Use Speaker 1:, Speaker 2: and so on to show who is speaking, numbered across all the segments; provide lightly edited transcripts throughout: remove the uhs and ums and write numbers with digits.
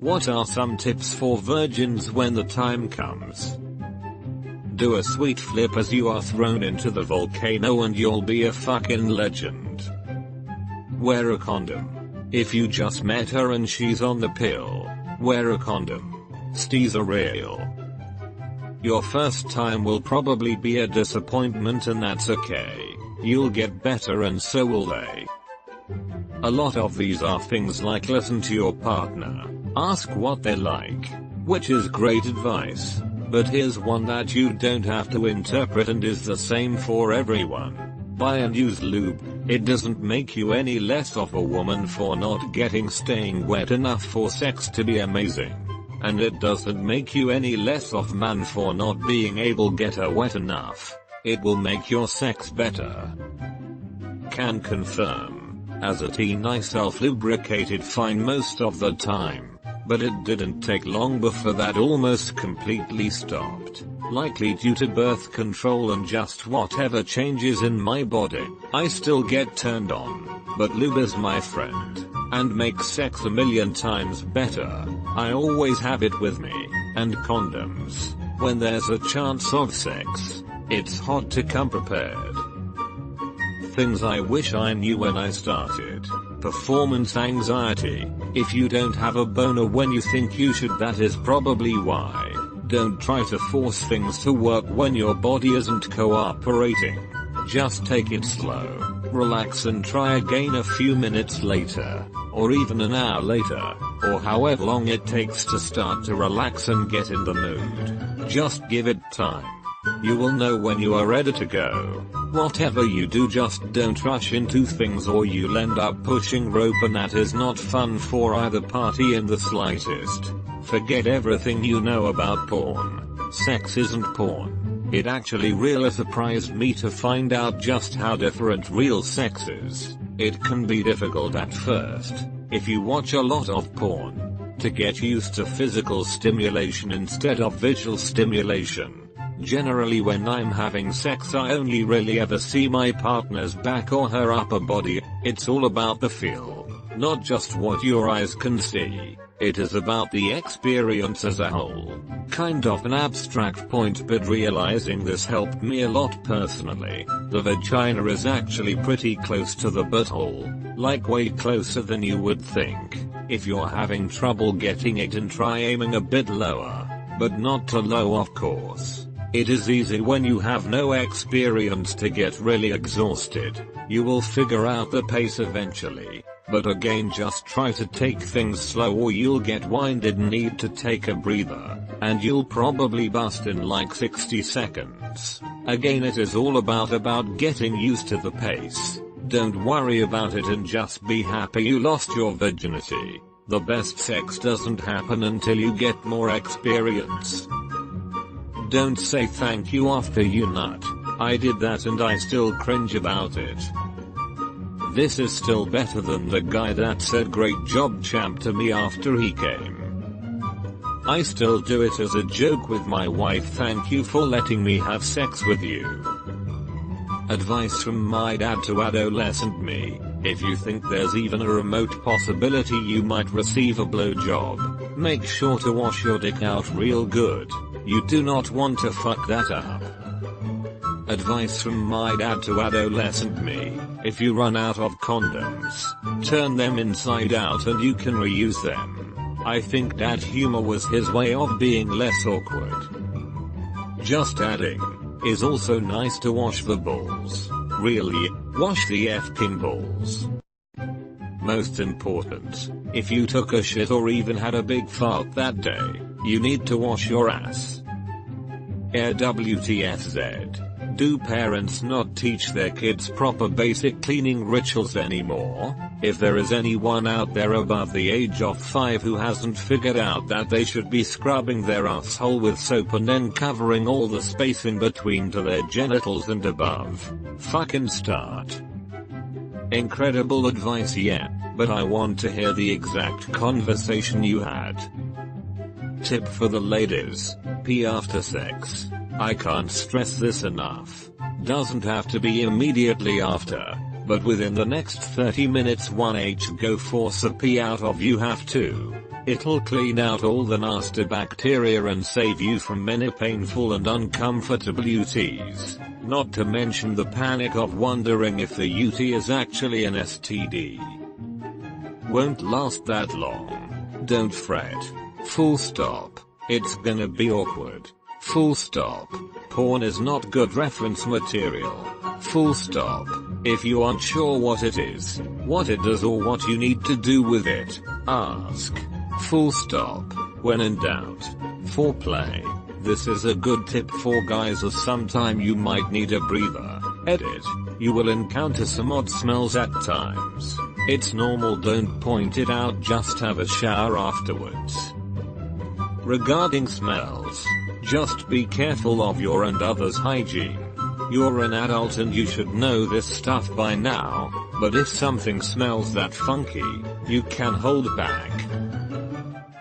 Speaker 1: What are some tips for virgins when the time comes? Do a sweet flip as you are thrown into the volcano and you'll be a fucking legend. Wear a condom. If you just met her and she's on the pill, wear a condom. Stees are real. Your first time will probably be a disappointment and that's okay. You'll get better and so will they. A lot of these are things like listen to your partner. Ask what they like. Which is great advice. But here's one that you don't have to interpret and is the same for everyone. Buy and use lube. It doesn't make you any less of a woman for not staying wet enough for sex to be amazing. And it doesn't make you any less of man for not being able get her wet enough. It will make your sex better. Can confirm. As a teen I self-lubricated fine most of the time. But it didn't take long before that almost completely stopped. Likely due to birth control and just whatever changes in my body. I still get turned on, but lube is my friend, and makes sex a million times better. I always have it with me, and condoms. When there's a chance of sex, it's hard to come prepared. Things I wish I knew when I started. Performance anxiety. If you don't have a boner when you think you should, that is probably why. Don't try to force things to work when your body isn't cooperating. Just take it slow. Relax and try again a few minutes later, or even an hour later, or however long it takes to start to relax and get in the mood. Just give it time. You will know when you are ready to go. Whatever you do, just don't rush into things or you'll end up pushing rope, and that is not fun for either party in the slightest. Forget everything you know about porn. Sex isn't porn. It actually really surprised me to find out just how different real sex is. It can be difficult at first, if you watch a lot of porn, to get used to physical stimulation instead of visual stimulation. Generally when I'm having sex I only really ever see my partner's back or her upper body. It's all about the feel, not just what your eyes can see. It is about the experience as a whole. Kind of an abstract point, but realizing this helped me a lot personally. The vagina is actually pretty close to the butthole, like way closer than you would think. If you're having trouble getting it, and try aiming a bit lower, but not too low of course. It is easy when you have no experience to get really exhausted. You will figure out the pace eventually. But again, just try to take things slow or you'll get winded and need to take a breather, and you'll probably bust in like 60 seconds. Again, it is all about getting used to the pace. Don't worry about it and just be happy you lost your virginity. The best sex doesn't happen until you get more experience. Don't say thank you after you nut. I did that and I still cringe about it. This is still better than the guy that said great job champ to me after he came. I still do it as a joke with my wife. Thank you for letting me have sex with you. Advice from my dad to adolescent me. If you think there's even a remote possibility you might receive a blowjob, make sure to wash your dick out real good. You do not want to fuck that up. Advice from my dad to adolescent me. If you run out of condoms, turn them inside out and you can reuse them. I think dad humor was his way of being less awkward. Just adding. Is also nice to wash the balls. Really, wash the f***ing balls. Most important, if you took a shit or even had a big fart that day, you need to wash your ass. WTFZ. Do parents not teach their kids proper basic cleaning rituals anymore? If there is anyone out there above the age of 5 who hasn't figured out that they should be scrubbing their asshole with soap and then covering all the space in between to their genitals and above, fucking start. Incredible advice, yeah, but I want to hear the exact conversation you had. Tip for the ladies: pee after sex. I can't stress this enough. Doesn't have to be immediately after, but within the next 30 minutes 1h go force a pee out of you have to. It'll clean out all the nasty bacteria and save you from many painful and uncomfortable UTs, not to mention the panic of wondering if the UT is actually an STD. Won't last that long. Don't fret. Full stop. It's gonna be awkward. Full stop. Porn is not good reference material. Full stop. If you aren't sure what it is, what it does or what you need to do with it, ask. Full stop. When in doubt, foreplay. This is a good tip for guys as sometime you might need a breather. Edit. You will encounter some odd smells at times. It's normal, don't point it out, just have a shower afterwards. Regarding smells, just be careful of your and others' hygiene. You're an adult and you should know this stuff by now, but if something smells that funky, you can hold back.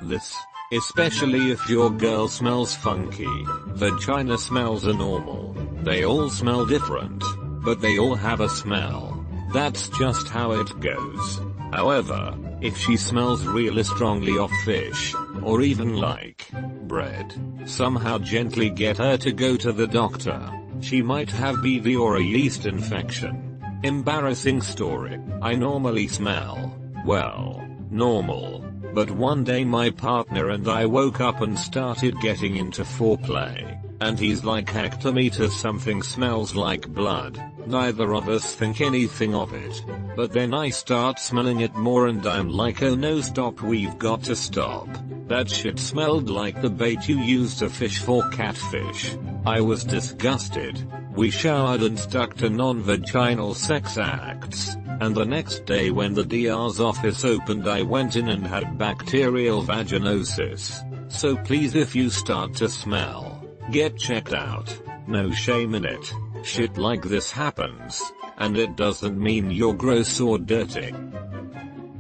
Speaker 1: This, especially if your girl smells funky. Vagina smells are normal. They all smell different, but they all have a smell. That's just how it goes. However, if she smells really strongly of fish, or even like bread, somehow gently get her to go to the doctor. She might have BV or a yeast infection. Embarrassing story. I normally smell, well, normal. But one day my partner and I woke up and started getting into foreplay. And he's like, hectometer, something smells like blood. Neither of us think anything of it. But then I start smelling it more and I'm like, oh no, stop, we've got to stop. That shit smelled like the bait you use to fish for catfish. I was disgusted. We showered and stuck to non-vaginal sex acts. And the next day when the DR's office opened, I went in and had bacterial vaginosis. So please, if you start to smell, get checked out. No shame in it. Shit like this happens. And it doesn't mean you're gross or dirty.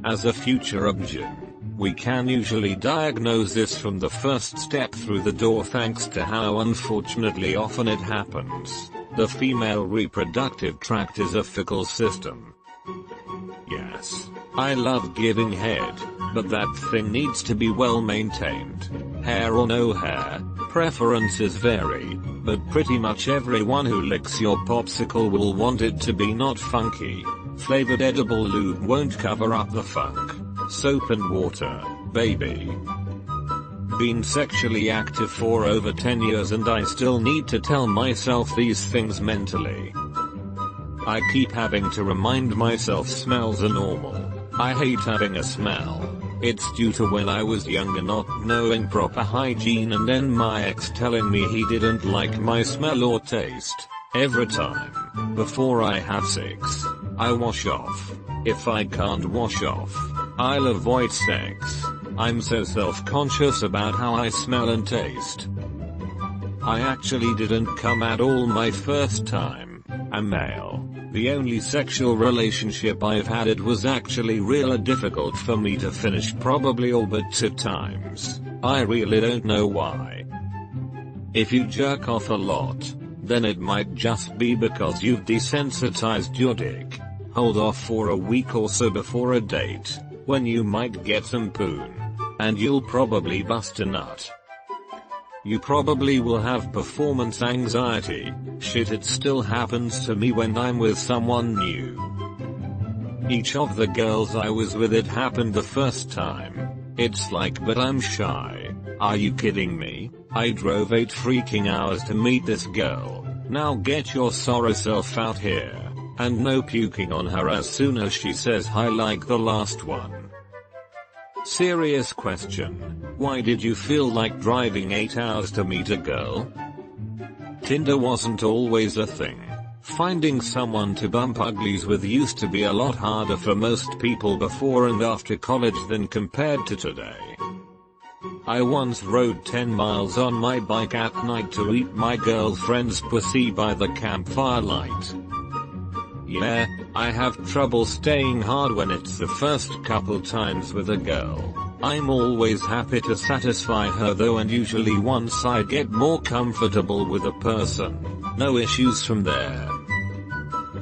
Speaker 1: As a future obgyn, we can usually diagnose this from the first step through the door thanks to how unfortunately often it happens. The female reproductive tract is a fickle system. Yes, I love giving head, but that thing needs to be well maintained. Hair or no hair, preferences vary, but pretty much everyone who licks your popsicle will want it to be not funky. Flavored edible lube won't cover up the funk. Soap and water, baby. Been sexually active for over 10 years and I still need to tell myself these things mentally. I keep having to remind myself smells are normal. I hate having a smell. It's due to when I was younger not knowing proper hygiene and then my ex telling me he didn't like my smell or taste. Every time, before I have sex, I wash off. If I can't wash off, I'll avoid sex. I'm so self-conscious about how I smell and taste. I actually didn't come at all my first time. I'm male. The only sexual relationship I've had, it was actually really difficult for me to finish, probably all but 2 times. I really don't know why. If you jerk off a lot, then it might just be because you've desensitized your dick. Hold off for a week or so before a date, when you might get some poon. And you'll probably bust a nut. You probably will have performance anxiety. Shit, it still happens to me when I'm with someone new. Each of the girls I was with, it happened the first time. It's like, but I'm shy. Are you kidding me? I drove 8 freaking hours to meet this girl. Now get your sorry self out here. And no puking on her as soon as she says hi like the last one. Serious question. Why did you feel like driving 8 hours to meet a girl? Tinder wasn't always a thing. Finding someone to bump uglies with used to be a lot harder for most people before and after college than compared to today. I once rode 10 miles on my bike at night to eat my girlfriend's pussy by the campfire light. Yeah, I have trouble staying hard when it's the first couple times with a girl. I'm always happy to satisfy her though, and usually once I get more comfortable with a person, no issues from there.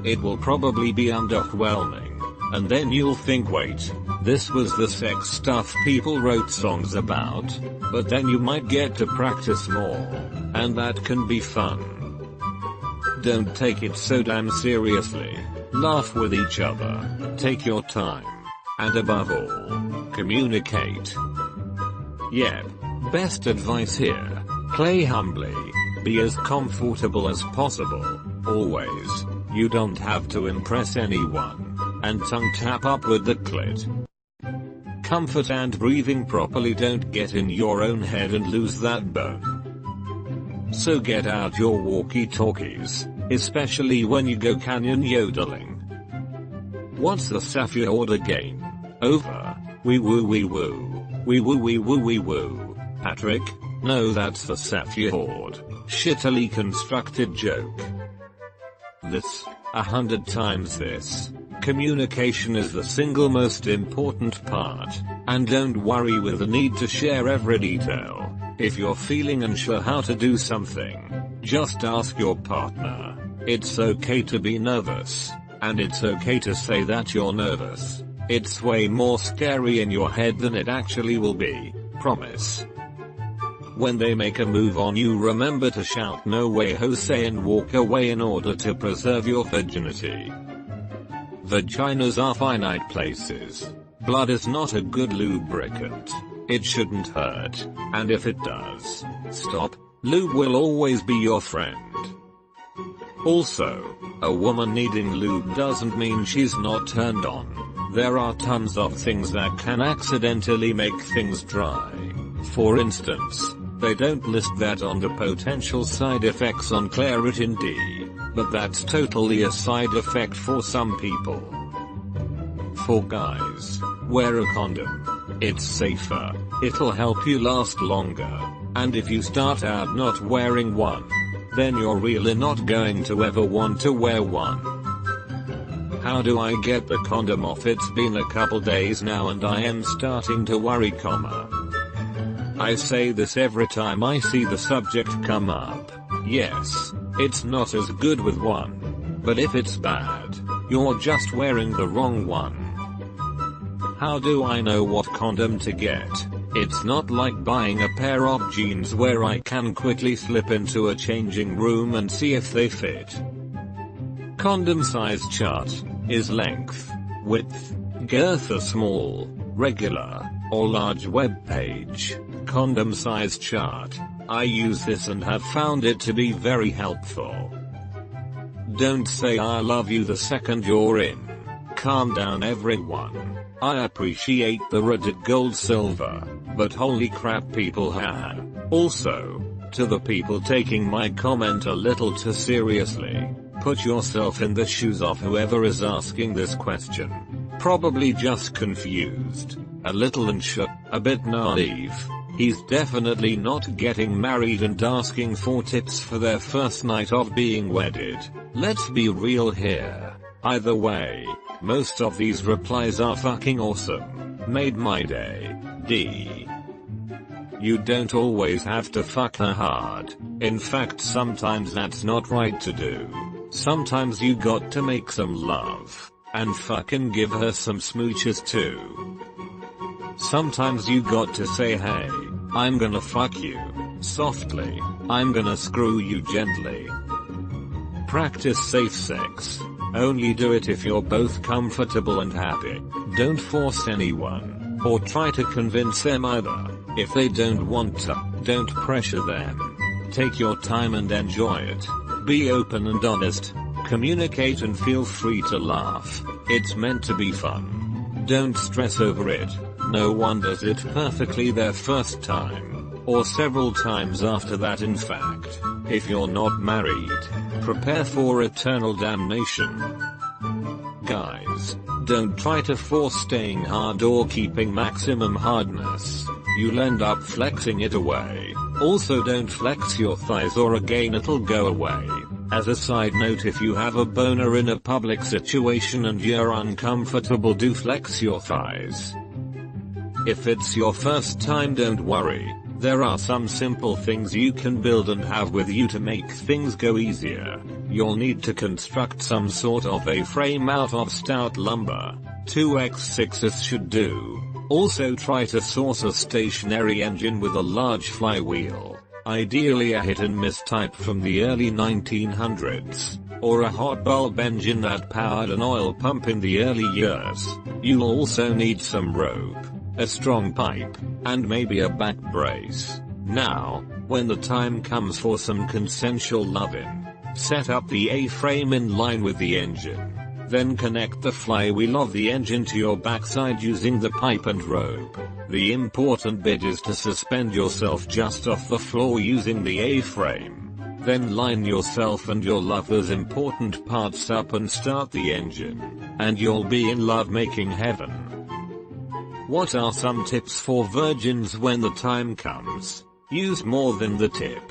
Speaker 1: It will probably be underwhelming, and then you'll think, wait, This was the sex stuff people wrote songs about, but then you might get to practice more, and that can be fun. Don't take it so damn seriously, laugh with each other, take your time, and above all, communicate. Yep, best advice here, play humbly, be as comfortable as possible, always, you don't have to impress anyone, and tongue tap up with the clit. Comfort and breathing properly, don't get in your own head and lose that bone. So get out your walkie-talkies, especially when you go canyon yodeling. What's the Sapphire order game? Over. Wee woo wee woo. Wee woo wee woo wee woo. Patrick? No, that's the Sapphire horde. Shittily constructed joke. This. 100 times this. Communication is the single most important part, and don't worry with the need to share every detail. If you're feeling unsure how to do something, just ask your partner. It's okay to be nervous, and it's okay to say that you're nervous. It's way more scary in your head than it actually will be, promise. When they make a move on you, remember to shout "No way Jose" and walk away in order to preserve your virginity. Vaginas are finite places. Blood is not a good lubricant. It shouldn't hurt, and if it does, stop. Lube will always be your friend. Also, a woman needing lube doesn't mean she's not turned on. There are tons of things that can accidentally make things dry. For instance, they don't list that on the potential side effects on Claritin D, but that's totally a side effect for some people. For guys, wear a condom. It's safer, it'll help you last longer, and if you start out not wearing one, then you're really not going to ever want to wear one. How do I get the condom off? It's been a couple days now and I am starting to worry, I say this every time I see the subject come up. Yes, it's not as good with one. But if it's bad, you're just wearing the wrong one. How do I know what condom to get? It's not like buying a pair of jeans where I can quickly slip into a changing room and see if they fit. Condom size chart is length, width, girth a small, regular, or large web page. Condom size chart. I use this and have found it to be very helpful. Don't say "I love you" the second you're in. Calm down everyone. I appreciate the Reddit gold silver, but holy crap people, haha. Also, to the people taking my comment a little too seriously, put yourself in the shoes of whoever is asking this question. Probably just confused, a little unsure, a bit naive. He's definitely not getting married and asking for tips for their first night of being wedded. Let's be real here. Either way, most of these replies are fucking awesome. Made my day. D. You don't always have to fuck her hard. In fact, sometimes that's not right to do. Sometimes you got to make some love, and fucking give her some smooches too. Sometimes you got to say, "Hey, I'm gonna fuck you softly, I'm gonna screw you gently." Practice safe sex. Only do it if you're both comfortable and happy. Don't force anyone, or try to convince them either. If they don't want to, don't pressure them. Take your time and enjoy it. Be open and honest. Communicate and feel free to laugh. It's meant to be fun. Don't stress over it. No one does it perfectly their first time, or several times after that. In fact, if you're not married, prepare for eternal damnation. Guys, don't try to force staying hard or keeping maximum hardness. You'll end up flexing it away. Also, don't flex your thighs or again it'll go away. As a side note, if you have a boner in a public situation and you're uncomfortable, do flex your thighs. If it's your first time, don't worry. There are some simple things you can build and have with you to make things go easier. You'll need to construct some sort of a frame out of stout lumber. 2x6s should do. Also try to source a stationary engine with a large flywheel, ideally a hit and miss type from the early 1900s, or a hot bulb engine that powered an oil pump in the early years. You'll also need some rope, a strong pipe, and maybe a back brace. Now, when the time comes for some consensual loving, set up the A-frame in line with the engine. Then connect the flywheel of the engine to your backside using the pipe and rope. The important bit is to suspend yourself just off the floor using the A-frame. Then line yourself and your lover's important parts up and start the engine, and you'll be in love-making heaven. What are some tips for virgins when the time comes? Use more than the tip.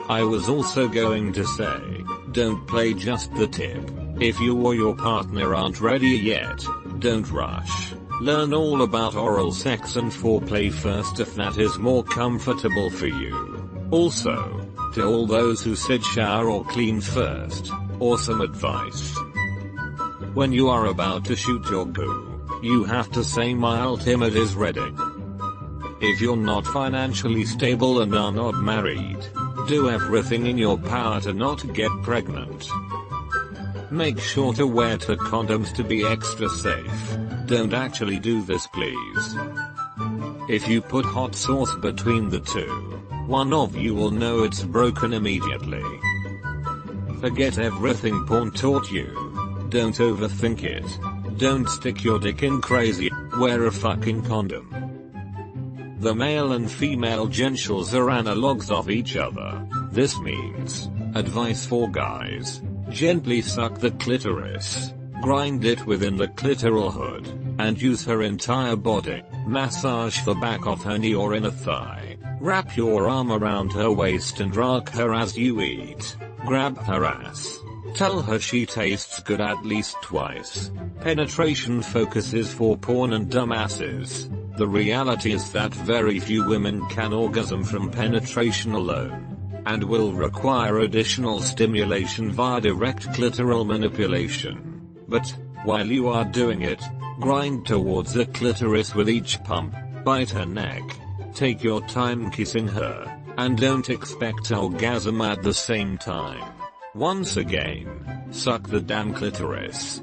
Speaker 1: I was also going to say, don't play just the tip. If you or your partner aren't ready yet, don't rush. Learn all about oral sex and foreplay first if that is more comfortable for you. Also, to all those who said shower or clean first, awesome advice. When you are about to shoot your goo, you have to say my ultimate is ready. If you're not financially stable and are not married, do everything in your power to not get pregnant. Make sure to wear 2 condoms to be extra safe. Don't actually do this please. If you put hot sauce between the two, one of you will know it's broken immediately. Forget everything porn taught you. Don't overthink it. Don't stick your dick in crazy. Wear a fucking condom. The male and female genitals are analogs of each other. This means, advice for guys. Gently suck the clitoris, grind it within the clitoral hood, and use her entire body. Massage the back of her knee or inner thigh. Wrap your arm around her waist and rock her as you eat. Grab her ass. Tell her she tastes good at least twice. Penetration focuses for porn and dumbasses. The reality is that very few women can orgasm from penetration alone, and will require additional stimulation via direct clitoral manipulation. But, while you are doing it, grind towards the clitoris with each pump, bite her neck, take your time kissing her, and don't expect orgasm at the same time. Once again, suck the damn clitoris.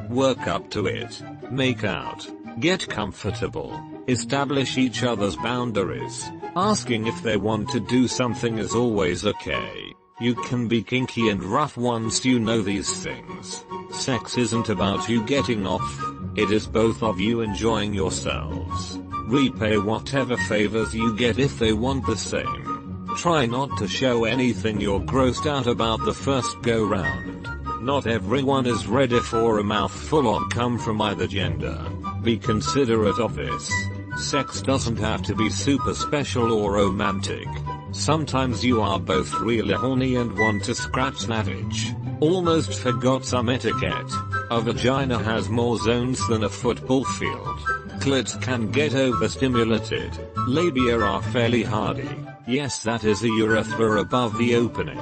Speaker 1: Work up to it, make out, get comfortable, establish each other's boundaries. Asking if they want to do something is always okay. You can be kinky and rough once you know these things. Sex isn't about you getting off, it is both of you enjoying yourselves. Repay whatever favors you get if they want the same. Try not to show anything you're grossed out about the first go round. Not everyone is ready for a mouthful of cum from either gender. Be considerate of this. Sex doesn't have to be super special or romantic. Sometimes you are both really horny and want to scratch that itch. Almost forgot some etiquette. A vagina has more zones than a football field. Clits can get overstimulated. Labia are fairly hardy. Yes, that is a urethra above the opening.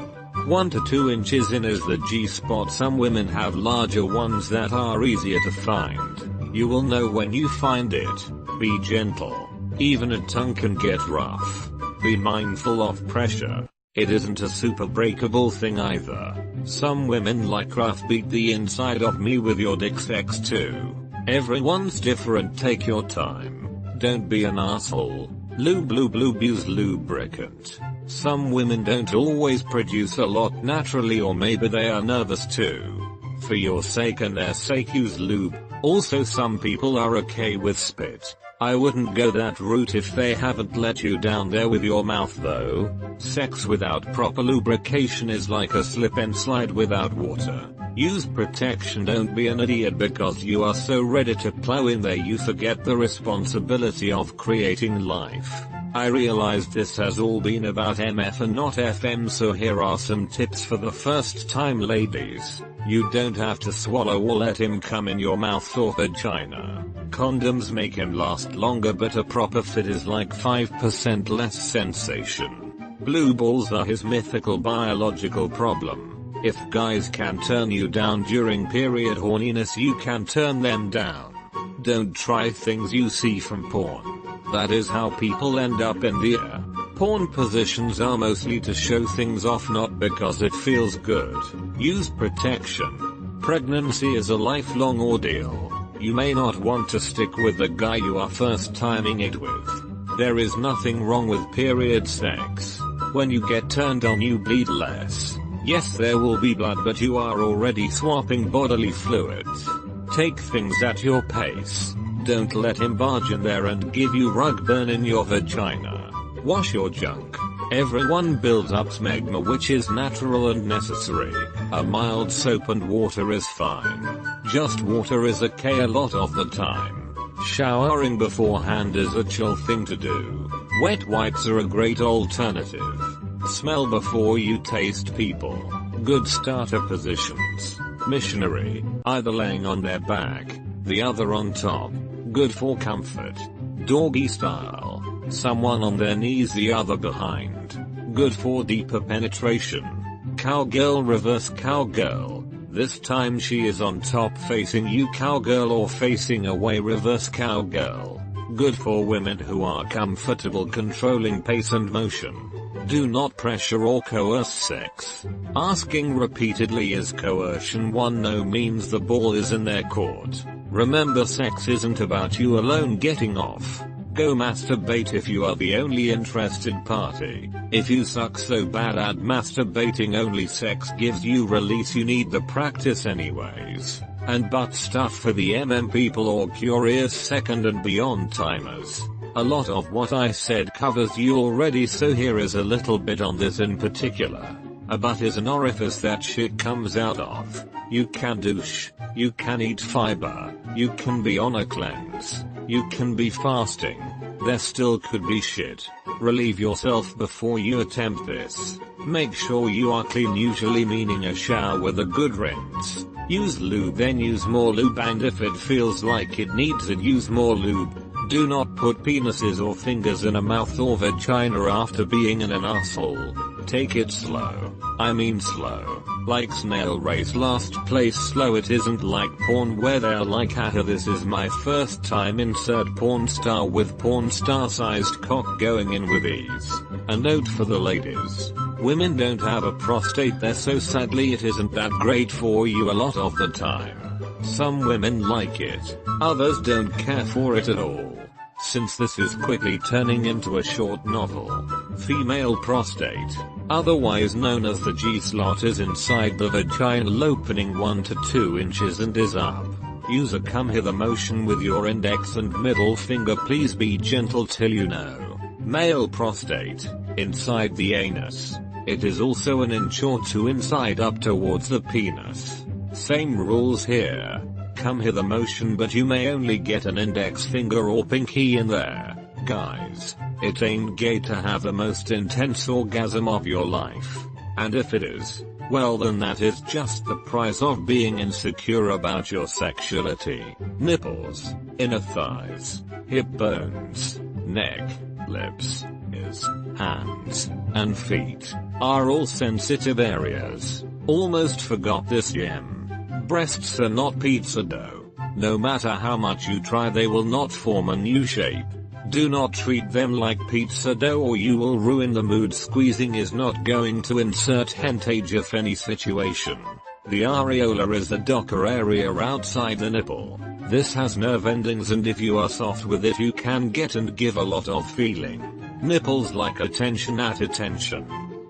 Speaker 1: 1 to 2 inches in is the G-spot. Some women have larger ones that are easier to find. You will know when you find it. Be gentle. Even a tongue can get rough. Be mindful of pressure. It isn't a super breakable thing either. Some women like rough. Beat the inside of me with your dick. Sex too. Everyone's different. Take your time. Don't be an asshole. Lube use lubricant. Some women don't always produce a lot naturally, or maybe they are nervous too. For your sake and their sake, use lube. Also, some people are okay with spit. I wouldn't go that route if they haven't let you down there with your mouth though. Sex without proper lubrication is like a slip and slide without water. Use protection. Don't be an idiot because you are so ready to plow in there you forget the responsibility of creating life. I realized this has all been about MF and not FM, so here are some tips for the first time ladies. You don't have to swallow or let him come in your mouth or vagina. Condoms make him last longer, but a proper fit is like 5% less sensation. Blue balls are his mythical biological problem. If guys can turn you down during period horniness, you can turn them down. Don't try things you see from porn. That is how people end up in the air. Porn positions are mostly to show things off, not because it feels good. Use protection. Pregnancy is a lifelong ordeal. You may not want to stick with the guy you are first timing it with. There is nothing wrong with period sex. When you get turned on, you bleed less. Yes, there will be blood, but you are already swapping bodily fluids. Take things at your pace. Don't let him barge in there and give you rug burn in your vagina. Wash your junk. Everyone builds up smegma, which is natural and necessary. A mild soap and water is fine. Just water is okay a lot of the time. Showering beforehand is a chill thing to do. Wet wipes are a great alternative. Smell before you taste people. Good starter positions. Missionary, either laying on their back, the other on top. Good for comfort. Doggy style. Someone on their knees, the other behind. Good for deeper penetration. Cowgirl, reverse cowgirl. This time she is on top facing you, cowgirl, or facing away, reverse cowgirl. Good for women who are comfortable controlling pace and motion. Do not pressure or coerce sex. Asking repeatedly is coercion. No means the ball is in their court. Remember, sex isn't about you alone getting off. Go masturbate if you are the only interested party. If you suck so bad at masturbating only sex gives you release, you need the practice anyways. And butt stuff for the people or curious second and beyond timers. A lot of what I said covers you already, so here is a little bit on this in particular. A butt is an orifice that shit comes out of. You can douche. You can eat fiber. You can be on a cleanse. You can be fasting. There still could be shit. Relieve yourself before you attempt this. Make sure you are clean, usually meaning a shower with a good rinse. Use lube, then use more lube, and if it feels like it needs it, use more lube. Do not put penises or fingers in a mouth or vagina after being in an asshole. Take it slow. I mean slow. Like snail race, last place slow. It isn't like porn where they're like, haha, this is my first time, insert porn star with porn star sized cock going in with ease. A note for the ladies. Women don't have a prostate there, so sadly it isn't that great for you a lot of the time. Some women like it. Others don't care for it at all. Since this is quickly turning into a short novel. Female prostate, otherwise known as the G-slot, is inside the vaginal opening 1 to 2 inches and is up. Use a come hither motion with your index and middle finger. Please be gentle till you know. Male prostate, inside the anus. It is also an inch or 2 inside up towards the penis. Same rules here. Come hither motion, but you may only get an index finger or pinky in there. Guys, it ain't gay to have the most intense orgasm of your life. And if it is, well then that is just the price of being insecure about your sexuality. Nipples, inner thighs, hip bones, neck, lips, ears, hands, and feet are all sensitive areas. Almost forgot this gem. Breasts are not pizza dough. No matter how much you try, they will not form a new shape. Do not treat them like pizza dough or you will ruin the mood. Squeezing is not going to insert hentage of any situation. The areola is the docker area outside the nipple. This has nerve endings, and if you are soft with it you can get and give a lot of feeling. Nipples like attention at attention.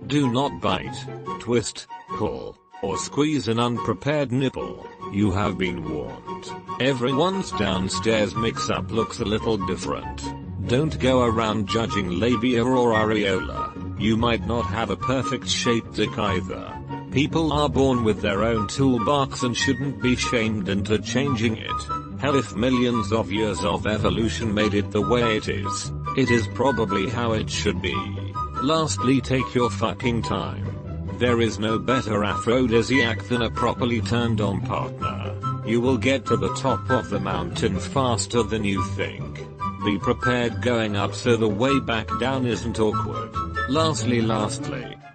Speaker 1: Do not bite, twist, pull, or squeeze an unprepared nipple. You have been warned. Everyone's downstairs mix-up looks a little different. Don't go around judging labia or areola. You might not have a perfect shaped dick either. People are born with their own toolbox and shouldn't be shamed into changing it. Hell, if millions of years of evolution made it the way it is probably how it should be. Lastly, take your fucking time. There is no better aphrodisiac than a properly turned on partner. You will get to the top of the mountain faster than you think. Be prepared going up so the way back down isn't awkward. Lastly,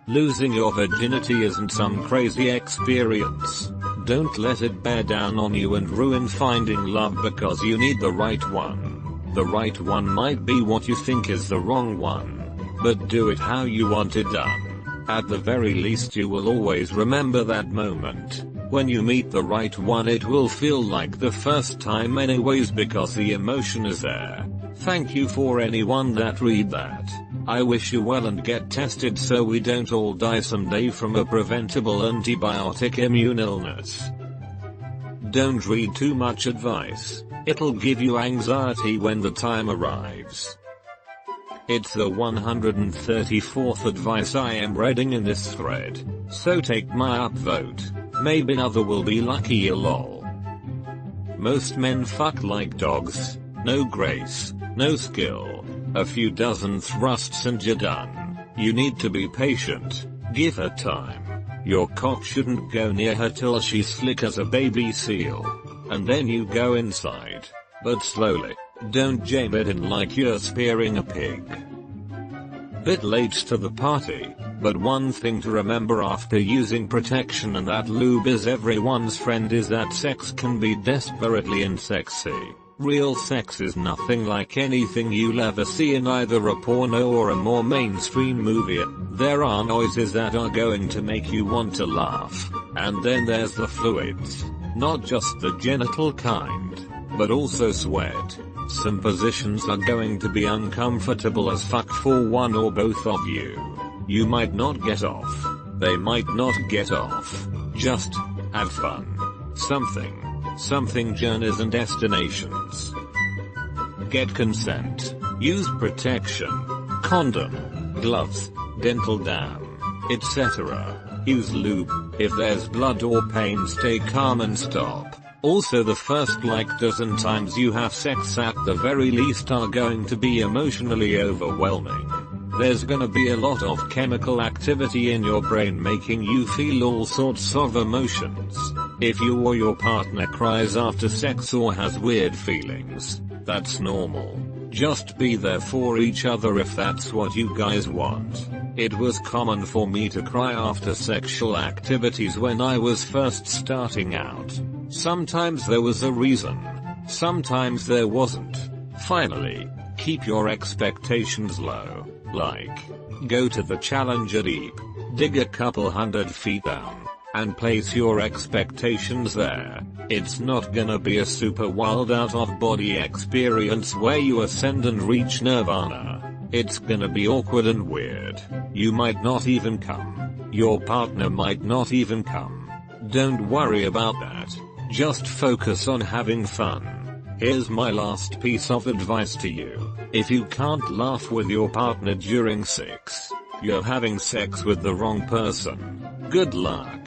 Speaker 1: Losing your virginity isn't some crazy experience. Don't let it bear down on you and ruin finding love because you need the right one. The right one might be what you think is the wrong one. But do it how you want it done. At the very least you will always remember that moment. When you meet the right one it will feel like the first time anyways because the emotion is there. Thank you for anyone that read that. I wish you well and get tested so we don't all die someday from a preventable antibiotic immune illness. Don't read too much advice. It'll give you anxiety when the time arrives. It's the 134th advice I am reading in this thread. So take my upvote. Maybe other will be lucky lol. Most men fuck like dogs. No grace, no skill. A few dozen thrusts and you're done. You need to be patient. Give her time. Your cock shouldn't go near her till she's slick as a baby seal. And then you go inside. But slowly. Don't jam it in like you're spearing a pig. Bit late to the party, but one thing to remember after using protection and that lube is everyone's friend is that sex can be desperately unsexy. Real sex is nothing like anything you'll ever see in either a porno or a more mainstream movie. There are noises that are going to make you want to laugh. And then there's the fluids. Not just the genital kind, but also sweat. Some positions are going to be uncomfortable as fuck for one or both of you. You might not get off. They might not get off. Just have fun. Something journeys and destinations. Get consent. Use protection. Condom. Gloves. Dental dam. Etc. Use lube. If there's blood or pain stay calm and stop. Also the first like dozen times you have sex at the very least are going to be emotionally overwhelming. There's gonna be a lot of chemical activity in your brain making you feel all sorts of emotions. If you or your partner cries after sex or has weird feelings, that's normal. Just be there for each other if that's what you guys want. It was common for me to cry after sexual activities when I was first starting out. Sometimes there was a reason. Sometimes there wasn't. Finally, keep your expectations low. Like, go to the Challenger deep, dig a couple 100 feet down, and place your expectations there. It's not gonna be a super wild out of body experience where you ascend and reach nirvana. It's gonna be awkward and weird. You might not even come. Your partner might not even come. Don't worry about that. Just focus on having fun. Here's my last piece of advice to you. If you can't laugh with your partner during sex, you're having sex with the wrong person. Good luck.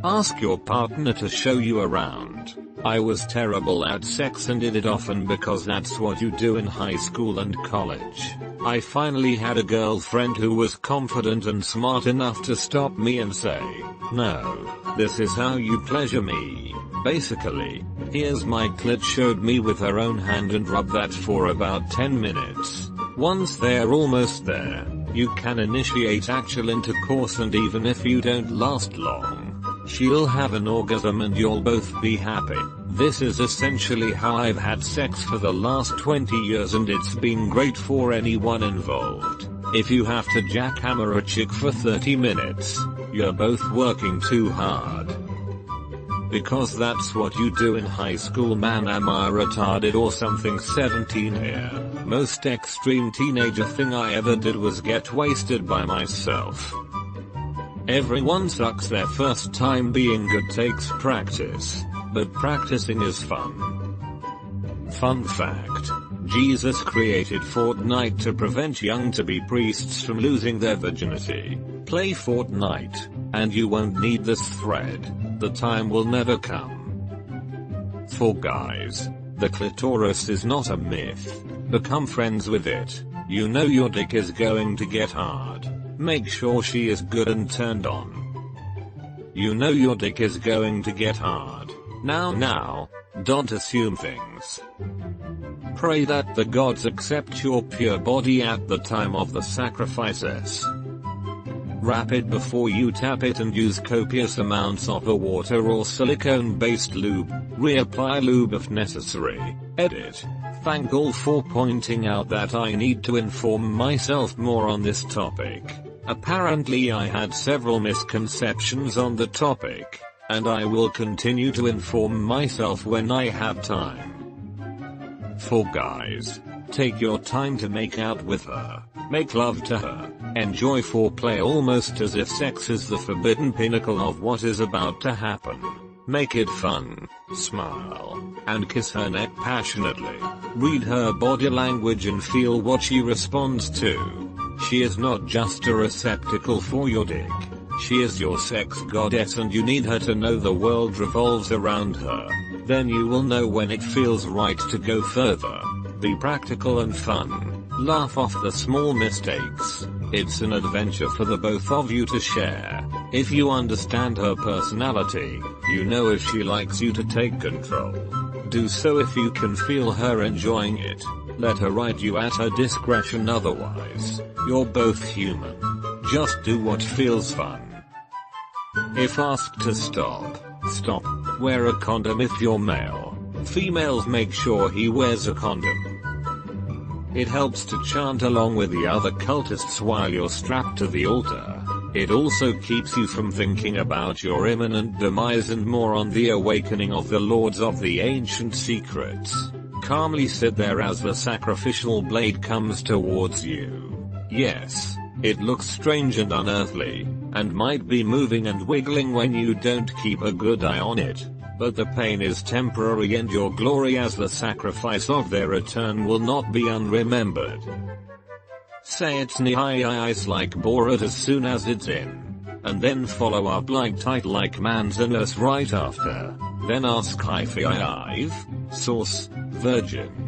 Speaker 1: Ask your partner to show you around. I was terrible at sex and did it often because that's what you do in high school and college. I finally had a girlfriend who was confident and smart enough to stop me and say, "No, this is how you pleasure me." Basically, here's my clit showed me with her own hand and rubbed that for about 10 minutes. Once they're almost there, you can initiate actual intercourse and even if you don't last long, she'll have an orgasm and you'll both be happy. This is essentially how I've had sex for the last 20 years and it's been great for anyone involved. If you have to jackhammer a chick for 30 minutes, you're both working too hard. Because that's what you do in high school. Man, am I retarded or something? 17 here. Most extreme teenager thing I ever did was get wasted by myself. Everyone sucks. Their first time being good takes practice, but practicing is fun. Fun fact: Jesus created Fortnite to prevent young-to-be priests from losing their virginity. Play Fortnite, and you won't need this thread. The time will never come. For guys, the clitoris is not a myth. Become friends with it. You know your dick is going to get hard. Make sure she is good and turned on. You know your dick is going to get hard. Now, don't assume things. Pray that the gods accept your pure body at the time of the sacrifices. Wrap it before you tap it and use copious amounts of a water or silicone based lube. Reapply lube if necessary. Edit. Thank all for pointing out that I need to inform myself more on this topic. Apparently I had several misconceptions on the topic, and I will continue to inform myself when I have time. For guys, take your time to make out with her, make love to her, enjoy foreplay almost as if sex is the forbidden pinnacle of what is about to happen. Make it fun, smile, and kiss her neck passionately. Read her body language and feel what she responds to. She is not just a receptacle for your dick. She is your sex goddess and you need her to know the world revolves around her. Then you will know when it feels right to go further. Be practical and fun. Laugh off the small mistakes. It's an adventure for the both of you to share. If you understand her personality, you know if she likes you to take control. Do so if you can feel her enjoying it. Let her ride you at her discretion, otherwise, you're both human. Just do what feels fun. If asked to stop, stop. Wear a condom if you're male. Females, make sure he wears a condom. It helps to chant along with the other cultists while you're strapped to the altar. It also keeps you from thinking about your imminent demise and more on the awakening of the lords of the ancient secrets. Calmly sit there as the sacrificial blade comes towards you. Yes, it looks strange and unearthly, and might be moving and wiggling when you don't keep a good eye on it. But the pain is temporary and your glory as the sacrifice of their return will not be unremembered. Say it's nice like Borat as soon as it's in. And then follow up like tight like Manzanus right after. Then ask I've source, virgin.